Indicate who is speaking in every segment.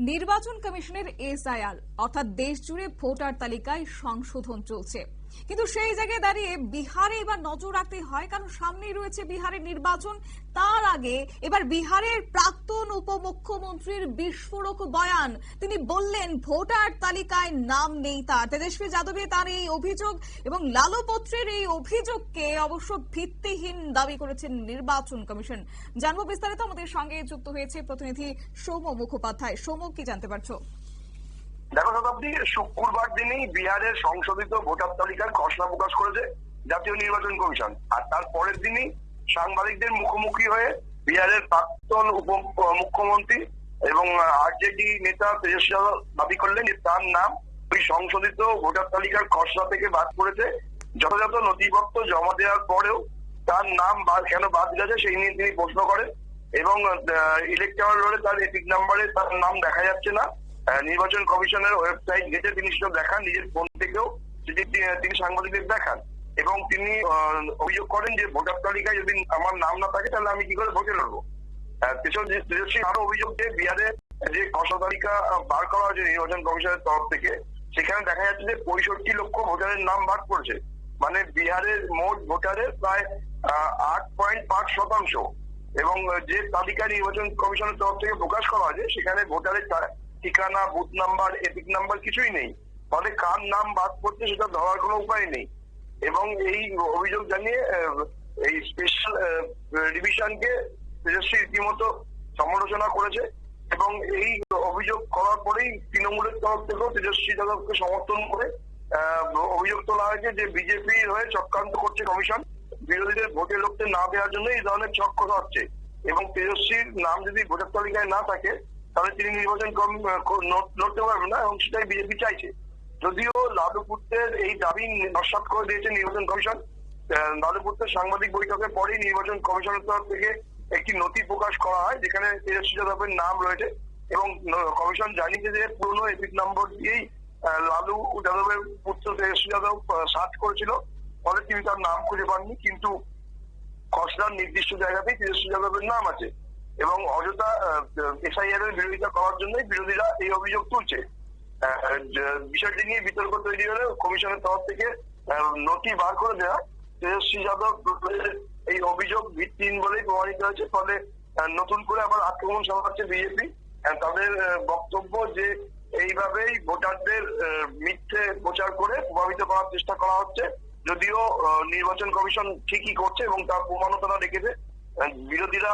Speaker 1: নির্বাচন কমিশনের এসআইআর অর্থাৎ দেশ জুড়ে ভোটার তালিকায় সংশোধন চলছে, কিন্তু সেই জায়গায় দাঁড়িয়ে বিহারে এবার নজর রাখতে হয়, কারণ সামনেই রয়েছে বিহারের নির্বাচন। তার আগে এবার বিহারের প্রাক্তন উপমুখ্যমন্ত্রীর বিস্ফোরক বয়ান। তিনি বললেন ভোটার তালিকায় নাম নেই তার। তেজস্বী যাদবের তার এই অভিযোগ এবং লালু পত্রের এই অভিযোগকে অবশ্য ভিত্তিহীন দাবি করেছেন নির্বাচন কমিশন। জানবো বিস্তারিত, আমাদের সঙ্গে যুক্ত হয়েছে প্রতিনিধি সৌম্য মুখোপাধ্যায়। সৌম্য, কি জানতে পারছো?
Speaker 2: দেখো শতাব্দী, শুক্রবার দিনই বিহারের সংশোধিত ভোটার তালিকার খসড়া প্রকাশ করেছে জাতীয় নির্বাচন কমিশন। আর তার পরের দিনই সাংবাদিকদের মুখোমুখি হয়ে বিহারের প্রাক্তন উপমুখ্যমন্ত্রী এবং আরজেডি নেতা তেজস্বী যাদব দাবি করলেন যে তার নাম ওই সংশোধিত ভোটার তালিকার খসড়া থেকে বাদ পড়েছে। যথাযথ নথিপত্র জমা দেওয়ার পরেও তার নাম কেন বাদ গেছে সেই নিয়ে তিনি প্রশ্ন করেন এবং ইলেকট্রাল রোলে তার এপিক নাম্বারে তার নাম দেখা যাচ্ছে না। নির্বাচন কমিশনের ওয়েবসাইট ঘেঁটে তিনি সেটা দেখান, নিজের ফোন থেকেও তিনি সাংবাদিকদের দেখান এবং তিনি অভিযোগ করেন যে ভোটার তালিকায় যদি আমার নাম না থাকে তাহলে আমি কি করে ভোটে লড়বো। তেজস্বী আরো অভিযোগ যে বিহারে যে খসড়া তালিকা বার করা হয়েছে নির্বাচন কমিশনের তরফ থেকে, সেখানে দেখা যাচ্ছে যে 65 লক্ষ ভোটারের নাম বাদ পড়েছে। মানে বিহারের মোট ভোটারের প্রায় 8.5%। এবং যে তালিকা নির্বাচন কমিশনের তরফ থেকে প্রকাশ করা হয়েছে সেখানে ভোটারের ঠিকানা, বুথ নাম্বার, এপিক নাম্বার কিছুই নেই। ফলে কার নাম বাদ পড়ছে সেটা ধরার কোনো উপায় নেই। এবং এই অভিযোগ জানিয়ে এই স্পেশাল ডিভিশনকে তেজস্বী রীতিমতো সমালোচনা করেছে এবং এই অভিযোগ করার পরেই তৃণমূলের তরফ থেকেও তেজস্বী যাদবকে সমর্থন করে অভিযোগ তোলা হয়েছে যে বিজেপির হয়ে চক্রান্ত করছে কমিশন, বিরোধীদের ভোটে লড়তে না দেওয়ার জন্য এই ধরনের ছক করা হচ্ছে। এবং তেজস্বীর নাম যদি ভোটার তালিকায় না থাকে তাহলে তিনি নির্বাচন লড়তে পারবেন না এবং সেটাই বিজেপি চাইছে। যদিও লালু পুত্রের এই দাবি নস্যাৎ করে দিয়েছে নির্বাচন কমিশন। লালু পুত্রের সাংবাদিক বৈঠকের পরেই নির্বাচন কমিশনের তরফ থেকে একটি নথি প্রকাশ করা হয় যেখানে তেজস্বী যাদবের নাম রয়েছে এবং কমিশন জানিয়েছে যে পুরনো এপিক নম্বর দিয়েই লালু যাদবের পুত্র তেজস্বী যাদব সার্চ করেছিল, ফলে তিনি তার নাম খুঁজে পাননি। কিন্তু খসড়ার নির্দিষ্ট জায়গাতেই তেজস্বী যাদবের নাম আছে এবং অযথা এসআইআর এর বিরোধিতা করার জন্যই বিরোধীরা এই অভিযোগ তুলছে। বিষয়টি নিয়ে বিতর্ক তৈরি হলে কমিশনের তরফ থেকে নথি বার করে দেওয়া তেজস্বী যাদব এই অভিযোগ ভিত্তিহীন বলেই প্রমাণিত হয়েছে। ফলে নতুন করে আবার আক্রমণ চালাচ্ছে বিজেপি। তাদের বক্তব্য যে এইভাবেই ভোটারদের মিথ্যে প্রচার করে প্রভাবিত করার চেষ্টা করা হচ্ছে, যদিও নির্বাচন কমিশন ঠিকই করছে এবং তার প্রমাণও তারা রেখেছে। বিরোধীরা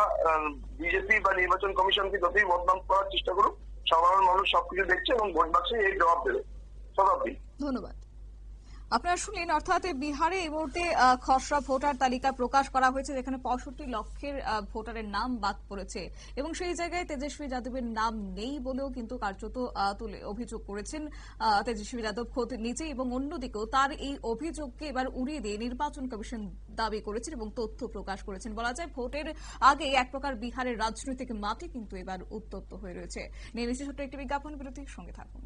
Speaker 2: বিজেপি বা নির্বাচন কমিশনকে যতই বদনাম করার চেষ্টা করুক, সাধারণ মানুষ সবকিছু দেখছে এবং ভোট বাক্সে এই জবাব দেবে। শতাব্দী,
Speaker 1: ধন্যবাদ। আপনারা শুনলেন, অর্থাৎ বিহারে এই মুহূর্তে খসড়া ভোটার তালিকা প্রকাশ করা হয়েছে যেখানে 65 লক্ষের ভোটারের নাম বাদ পড়েছে এবং সেই জায়গায় তেজস্বী যাদবের নাম নেই বলেও কিন্তু কার্যত তুলে অভিযোগ করেছেন তেজস্বী যাদব খোদ নিজে। এবং অন্যদিকেও তার এই অভিযোগকে এবার উড়িয়ে দিয়ে নির্বাচন কমিশন দাবি করেছেন এবং তথ্য প্রকাশ করেছেন। বলা যায় ভোটের আগে এক প্রকার বিহারের রাজনৈতিক মাটি কিন্তু এবার উত্তপ্ত হয়ে রয়েছে। নিয়ে নিচ্ছে ছোট্ট একটি বিজ্ঞাপন বিরতির সঙ্গে থাকুন।